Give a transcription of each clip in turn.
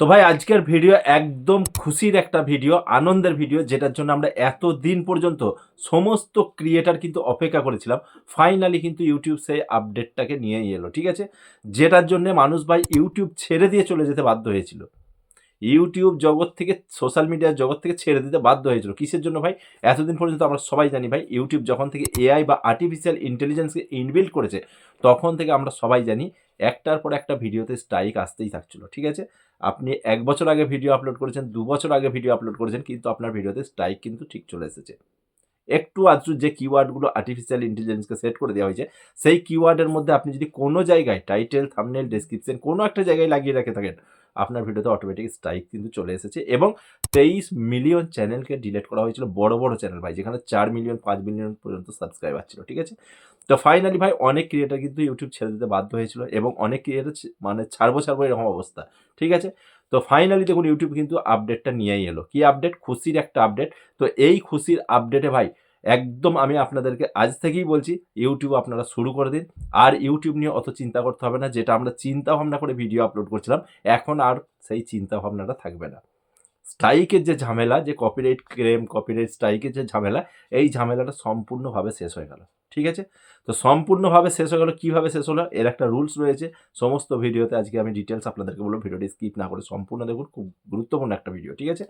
তো ভাই আজকের ভিডিও একদম খুশির একটা ভিডিও, আনন্দের ভিডিও যেটার জন্য আমরা এতদিন পর্যন্ত সমস্ত ক্রিয়েটার কিন্তু অপেক্ষা করেছিলাম। ফাইনালি কিন্তু YouTube সেই আপডেটটাকে নিয়েই এলো। ঠিক আছে? যেটার জন্যে মানুষ ভাই YouTube ছেড়ে দিয়ে চলে যেতে বাধ্য হয়েছিল। YouTube জগৎ থেকে সোশ্যাল মিডিয়ার জগৎ থেকে ছেড়ে দিতে বাধ্য হয়েছিল। কিসের জন্য ভাই? এতদিন পর্যন্ত আমরা সবাই জানি ভাই YouTube যখন থেকে AI বা আর্টিফিশিয়াল ইন্টেলিজেন্সকে ইনবিল্ট করেছে, তখন থেকে আমরা সবাই জানি একটার পর একটা ভিডিওতে স্ট্রাইক আসতেই থাকছিল। ঠিক আছে? আপনি ১ বছর আগে ভিডিও আপলোড করেছেন, ২ বছর আগে ভিডিও আপলোড করেছেন কিন্তু আপনার ভিডিওতে স্ট্রাইক কিন্তু ঠিক চলে এসেছে। একটু আধটু যে কিওয়ার্ডগুলো আর্টিফিশিয়াল ইন্টেলিজেন্সকে সেট করে দেওয়া হয়েছে, সেই কিওয়ার্ডের মধ্যে আপনি যদি কোনো জায়গায় টাইটেল, থাম্বনেইল, ডেসক্রিপশন কোনো একটা জায়গায় লাগিয়ে রেখে থাকেন, আপনার ভিডিওতে অটোমেটিক স্ট্রাইক কিন্তু চলে এসেছে এবং ২৩ মিলিয়ন চ্যানেলকে ডিলিট করা হয়েছিল। বড়, বড় চ্যানেল ভাই যেখানে ৪ মিলিয়ন, ৫ মিলিয়ন পর্যন্ত সাবস্ক্রাইবার ছিল। ঠিক আছে? তো ফাইনালি ভাই অনেক ক্রিয়েটর কিন্তু YouTube ছেড়ে দিতে বাধ্য হয়েছিল এবং অনেক ক্রিয়েটর মানে ছাড়বো এরকম অবস্থা। ঠিক আছে? তো ফাইনালি দেখুন YouTube কিন্তু আপডেটটা নিয়েই এলো। কি আপডেট? খুশির একটা আপডেট। তো এই খুশির আপডেটে ভাই একদম আমি আপনাদেরকে আজ থেকেই বলছি YouTube আপনারা শুরু করে দিন। আর YouTube নিয়ে অত চিন্তা করতে হবে না। যেটা আমরা চিন্তা ভাবনা করে ভিডিও আপলোড করছিলাম, এখন আর সেই চিন্তা ভাবনাটা থাকবে না। স্ট্রাইকের যে ঝামেলা, যে কপিরাইট ক্লেম, কপিরাইট স্ট্রাইকের যে ঝামেলা, এই ঝামেলাটা সম্পূর্ণভাবে শেষ হয়ে গেল। ঠিক আছে? তো সম্পূর্ণভাবে শেষ হয়ে গেল। কিভাবে শেষ হলো? এর একটা রুলস রয়েছে। সমস্ত ভিডিওতে আজকে আমি ডিটেইলস আপনাদেরকে বলব। ভিডিওটি স্কিপ না করে সম্পূর্ণ দেখুন। খুব গুরুত্বপূর্ণ একটা ভিডিও। ঠিক আছে?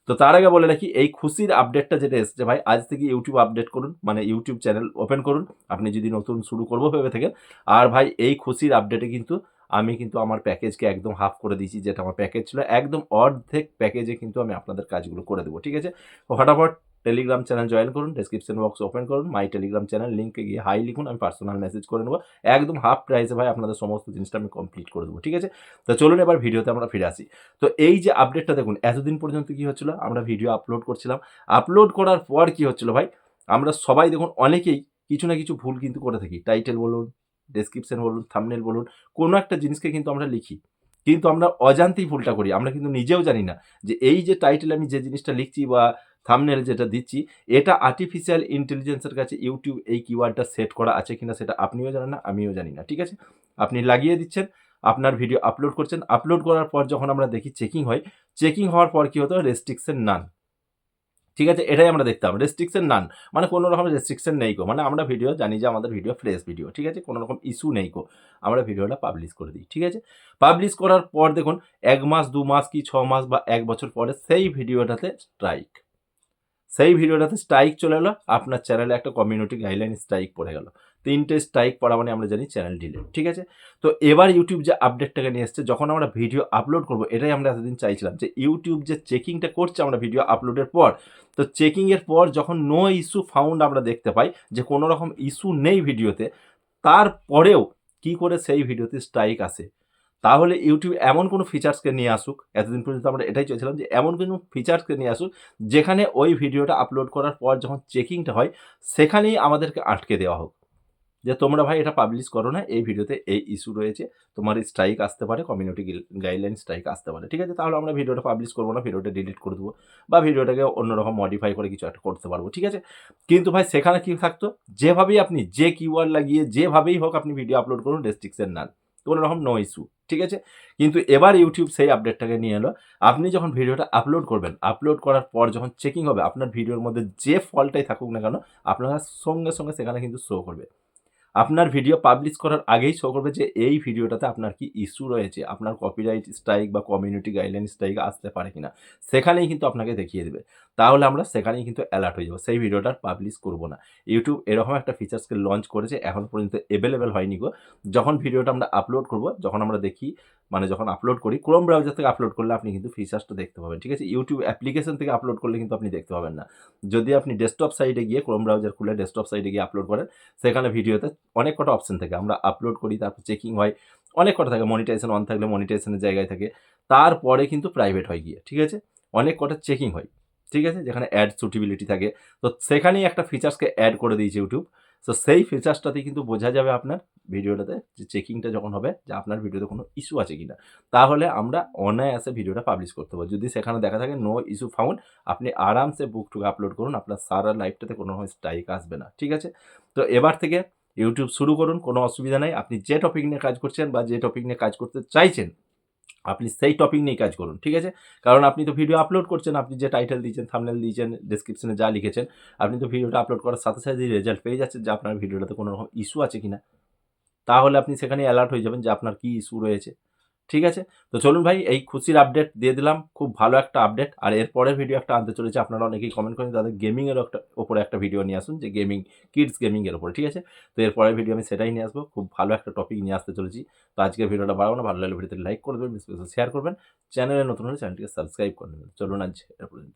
তো তার আগে বলে রাখি এই খুশির আপডেটটা যেটা এসেছে ভাই আজ থেকে YouTube আপডেট করুন। মানে YouTube চ্যানেল ওপেন করুন। আপনি যদি নতুন শুরু করব ভেবে থাকেন। আর ভাই এই খুশির আপডেটে কিন্তু আমি কিন্তু আমার প্যাকেজকে একদম হাফ করে দিয়েছি। যেটা আমার প্যাকেজ ছিল একদম অর্ধেক প্যাকেজে কিন্তু আমি আপনাদের কাজগুলো করে দেবো। ঠিক আছে? তো ফটাফট টেলিগ্রাম চ্যানেল জয়েন করুন। ডেসক্রিপশন বক্স ওপেন করুন। মাই টেলিগ্রাম চ্যানেল লিঙ্কে গিয়ে হাই লিখুন। আমি পার্সোনাল মেসেজ করে নেবো। একদম হাফ প্রাইসে ভাই আপনাদের সমস্ত জিনিসটা আমি কমপ্লিট করে দেবো। ঠিক আছে? তো চলুন এবার ভিডিওতে আমরা ফিরে আসি। তো এই যে আপডেটটা দেখুন এতদিন পর্যন্ত কি হচ্ছিল? আমরা ভিডিও আপলোড করছিলাম। আপলোড করার পর কি হচ্ছিল ভাই? আমরা সবাই দেখুন অনেকেই কিছু না কিছু ভুল কিন্তু করে থাকি। টাইটেল বলুন, ডেসক্রিপশন বলুন, থাম্বনেইল বলুন, কোনো একটা জিনিসকে কিন্তু আমরা লিখি। কিন্তু আমরা অজান্তেই ভুলটা করি। আমরা কিন্তু নিজেও জানি না যে এই যে টাইটেলে আমি যে জিনিসটা লিখছি বা থাম্বনেইল যেটা দিচ্ছি, এটা আর্টিফিশিয়াল ইন্টেলিজেন্স এর কাছে YouTube এই কিওয়ার্ডটা সেট করা আছে কিনা সেটা আপনিও জানেন না, আমিও জানি না। ঠিক আছে? আপনি লাগিয়ে দিচ্ছেন, আপনার ভিডিও আপলোড করছেন। আপলোড করার পর যখন আমরা দেখি চেকিং হয়, চেকিং হওয়ার পর কি হতো? রেস্ট্রিকশন নান। ঠিক আছে? এটাই আমরা দেখতাম। রেস্ট্রিকশন নান। মানে কোন রকম রেস্ট্রিকশন নেই গো। মানে আমরা ভিডিও জানি যে আমাদের ভিডিও ফ্রেশ ভিডিও। ঠিক আছে? কোন রকম ইস্যু নেই গো। আমরা ভিডিওটা পাবলিশ করে দিই। ঠিক আছে? পাবলিশ করার পর দেখুন ১ মাস, ২ মাস কি ৬ মাস বা ১ বছর পরে সেই ভিডিওটাতে স্ট্রাইক। সেই ভিডিওটাতে স্ট্রাইক চলে এলো। আপনার চ্যানেলে একটা কমিউনিটি গাইডলাইন স্ট্রাইক পড়ে গেল। ৩ টে স্ট্রাইক পড়া মানে আমরা জানি চ্যানেল ডিলিট। ঠিক আছে? তো এবার YouTube যে আপডেটটাকে নিয়ে এসছে যখন আমরা ভিডিও আপলোড করব এটাই আমরা এতদিন চাইছিলাম যে YouTube যে চেকিংটা করছে আমরা ভিডিও আপলোডের পর, তো চেকিং এর পর যখন নো ইস্যু ফাউন্ড আমরা দেখতে পাই যে কোনো রকম ইস্যু নেই ভিডিওতে, তারপরেও কি করে সেই ভিডিওতে স্ট্রাইক আসে? তাহলে YouTube এমন কোনো ফিচার্সকে নিয়ে আসুক, এতদিন পর্যন্ত আমরা এটাই চেয়েছিলাম যে এমন কোনো ফিচার্সকে নিয়ে আসুক, যেখানে ওই ভিডিওটা আপলোড করার পর যখন চেকিংটা হয়, সেখানেই আমাদেরকে আটকে দেওয়া হোক। যে তোমরা ভাই এটা পাবলিশ করো না, এই ভিডিওতে এই ইস্যু রয়েছে, তোমার স্ট্রাইক আসতে পারে, কমিউনিটি গাইডলাইন স্ট্রাইক আসতে পারে। ঠিক আছে? তাহলে আমরা ভিডিওটা পাবলিশ করব না, ভিডিওটা ডিলিট করে দেবো বা ভিডিওটাকে অন্যরকম মডিফাই করে কিছু একটা করতে পারবো। ঠিক আছে? কিন্তু ভাই সেখানে কি থাকতো? যেভাবেই আপনি যে কিওয়ার্ড লাগিয়ে যেভাবেই হোক আপনি ভিডিও আপলোড করুন, রেস্ট্রিকশন নান। কোনো রকম নো ইস্যু। ঠিক আছে? কিন্তু এবার YouTube সেই আপডেটটাকে নিয়ে এলো। আপনি যখন ভিডিওটা আপলোড করবেন, আপলোড করার পর যখন চেকিং হবে, আপনার ভিডিওর মধ্যে যে ফল্টটাই থাকুক না কেন, আপনার সঙ্গে, সঙ্গে সেখানে কিন্তু শো করবে। আপনার ভিডিও পাবলিশ করার আগেই শো করবে যে এই ভিডিওটাতে আপনার কি ইস্যু রয়েছে, আপনার কপিরাইট স্ট্রাইক বা কমিউনিটি গাইডলাইন স্ট্রাইক আসতে পারে কিনা। সেখানেই কিন্তু আপনাকে দেখিয়ে দেবে। তাহলে আমরা সেখানেই কিন্তু অ্যালার্ট হয়ে যাব। সেই ভিডিওটা আর পাবলিশ করব না। YouTube এরকম একটা ফিচার্সকে লঞ্চ করেছে, এখনো পর্যন্ত এভেইলেবল হয়নি গো। যখন ভিডিওটা আমরা আপলোড করব, যখন আমরা দেখি মানে যখন আপলোড করি, Chrome ব্রাউজার থেকে আপলোড করলে আপনি কিন্তু ফিচার্সটা দেখতে পাবেন। ঠিক আছে? YouTube অ্যাপ্লিকেশন থেকে আপলোড করলে কিন্তু আপনি দেখতে পাবেন না। যদি আপনি ডেস্কটপ সাইটে গিয়ে Chrome ব্রাউজার খুলে ডেস্কটপ সাইটে গিয়ে আপলোড করেন, সেখানে ভিডিওতে অনেক কটা অপশন থাকে। আমরা আপলোড করি, তারপর চেকিং হয়। অনেক কটা থাকে। মনিটাইজেশন অন থাকলে মনিটাইজেশনের জায়গায় থাকে। তারপরে কিন্তু প্রাইভেট হয় গিয়ে। ঠিক আছে? অনেক কটা চেকিং হয়। ঠিক আছে? যেখানে অ্যাড সুটেবিলিটি থাকে। তো সেখানেই একটা ফিচার্সকে এড করে দিয়েছে YouTube। সো সেই ফিচার্সটাতে কিন্তু বোঝা যাবে আপনার ভিডিওটাতে যে চেকিংটা যখন হবে যে আপনার ভিডিওতে কোনো ইস্যু আছে কিনা। তাহলে আমরা অনায়াসে ভিডিওটা পাবলিশ করতে পারবো। যদি সেখানে দেখা থাকে নো ইস্যু ফাউন্ড, আপনি আরামসে বুকটুক আপলোড করুন। আপনার সারা লাইভটাতে কোনো রকম স্ট্রাইক আসবে না। ঠিক আছে? তো এবার থেকে YouTube শুরু করুন, কোনো অসুবিধা নাই। আপনি যে টপিক নিয়ে কাজ করছেন বা যে টপিক নিয়ে কাজ করতে চাইছেন, আপনি সেই টপিক নিয়েই কাজ করুন। ঠিক আছে? কারণ আপনি তো ভিডিও আপলোড করছেন, আপনি যে টাইটেল দিয়েছেন, থাম্বনেল দিয়েছেন, ডেসক্রিপশনে যা লিখেছেন, আপনি তো ভিডিওটা আপলোড করার সাথে, সাথে রেজাল্ট পেয়ে যাচ্ছেন যে আপনার ভিডিওটাতে কোনো রকম ইস্যু আছে কিনা। তাহলে আপনি সেখানেই অ্যালার্ট হয়ে যাবেন যে আপনার কি ইস্যু রয়েছে। ঠিক আছে? তো চলুন ভাই এই খুশির আপডেট দিয়ে দিলাম। খুব ভালো একটা আপডেট। আর এর পরের ভিডিও একটা আনতে চলেছি। আপনারা অনেকেই কমেন্ট করেন দাদা গেমিং এর উপরে একটা ভিডিও নিয়ে আসুন যে গেমিং, কিডস গেমিং এর উপরে। ঠিক আছে? তো এর পরের ভিডিও আমি সেটাই নিয়ে আসবো। খুব ভালো একটা টপিক নিয়ে আসতে চলেছি। তো আজকের ভিডিওটা বাড়াবো না। ভালো লাগলে ভিডিওতে লাইক করে দেবেন, বেশি, বেশি শেয়ার করবেন। চ্যানেলে নতুন হলে চ্যানেলটিকে সাবস্ক্রাইব করে নেবেন। চলুন আজ এ পর্যন্ত।